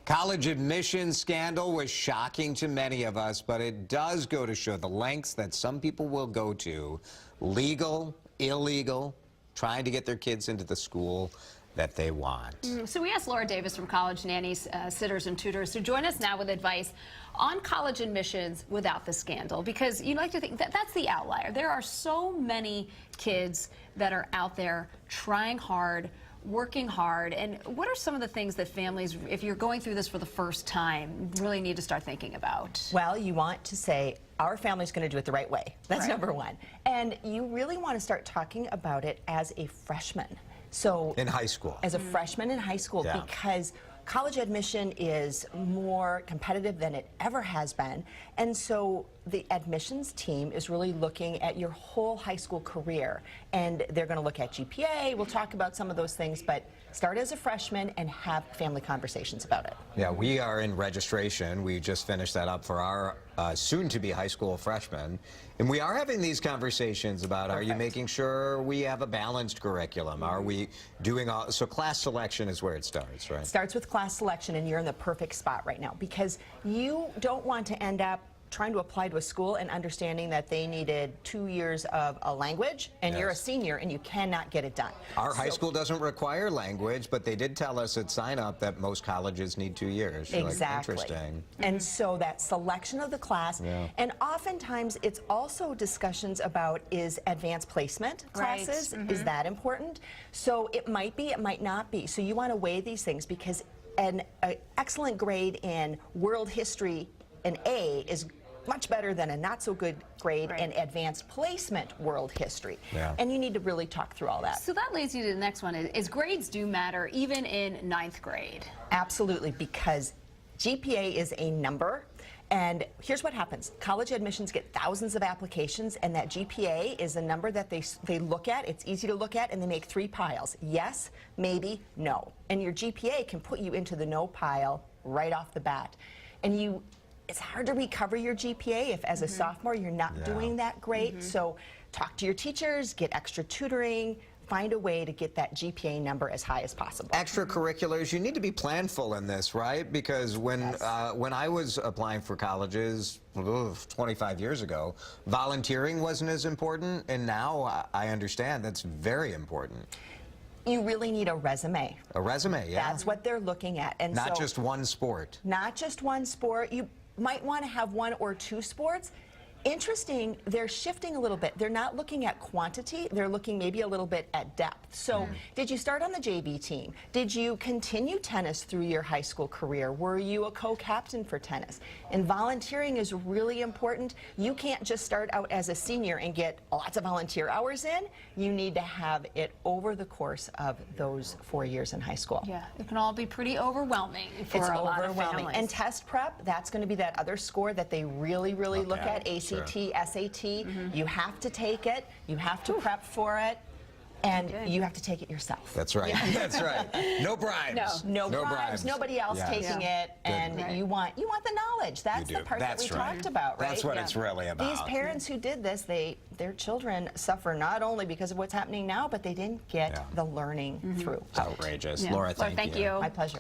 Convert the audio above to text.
College admissions scandal was shocking to many of us, but it does go to show the lengths that some people will go to, legal, illegal, trying to get their kids into the school that they want. So we asked Laura Davis from College Nannies, Sitters and Tutors to join us now with advice on college admissions without the scandal, because you like to think that that's the outlier. There are so many kids that are out there trying hard, working hard, and what are some of the things that families, if you're going through this for the first time, really need to start thinking about? Well, you want to say, our family's going to do it the right way. That's right. number one. And you really want to start talking about it as a freshman. So In high school. As a freshman in high school, Yeah. because college admission is more competitive than it ever has been. And so the admissions team is really looking at your whole high school career. And they're going to look at GPA. We'll talk about some of those things, but start as a freshman and have family conversations about it. Yeah, we are in registration. We just finished that up for our soon-to-be high school freshmen. And we are having these conversations about, are you making sure we have a balanced curriculum? Are we doing all, so class selection is where it starts, right? It starts with class selection, and you're in the perfect spot right now, because you don't want to end up trying to apply to a school and understanding that they needed 2 years of a language, and you're a senior and you cannot get it done. Our high school doesn't require language, but they did tell us at sign up that most colleges need 2 years. You're Exactly. like, interesting. And so that selection of the class, and oftentimes it's also discussions about, is advanced placement classes, is that important? So it might be, it might not be. So you want to weigh these things, because an excellent grade in world history, an A, is much better than a not so good grade in advanced placement world history. And you need to really talk through all that. So that leads you to the next one, is grades do matter even in 9th grade. Absolutely, because GPA is a number. And here's what happens. College admissions get thousands of applications, and that GPA is a number that they look at. It's easy to look at, and they make 3 piles. Yes, maybe, no. And your GPA can put you into the no pile right off the bat. And it's hard to recover your GPA if, as a sophomore, you're not doing that great. So talk to your teachers, get extra tutoring, find a way to get that GPA number as high as possible. Extracurriculars, you need to be planful in this, right? Because when I was applying for colleges 25 years ago, volunteering wasn't as important, and now I understand that's very important. You really need a resume. A resume, yeah. That's what they're looking at. And not so, just one sport. Not just one sport. You might want to have 1 or 2 sports. Interesting, they're shifting a little bit. They're not looking at quantity, they're looking maybe a little bit at depth. So did you start on the JV team? Did you continue tennis through your high school career? Were you a co-captain for tennis? And volunteering is really important. You can't just start out as a senior and get lots of volunteer hours in. You need to have it over the course of those 4 years in high school. Yeah, it can all be pretty overwhelming for It's a lot of overwhelming. families. And test prep, that's going to be that other score that they really look at, ACT, SAT. You have to take it, you have to prep for it, and you have to take it yourself. That's right. That's right. No bribes. No bribes. Nobody else taking it, and you want the knowledge. That's the part that we talked about, right? That's what it's really about. These parents who did this, their children suffer not only because of what's happening now, but they didn't get the learning through. Outrageous. Laura, thank you. My pleasure.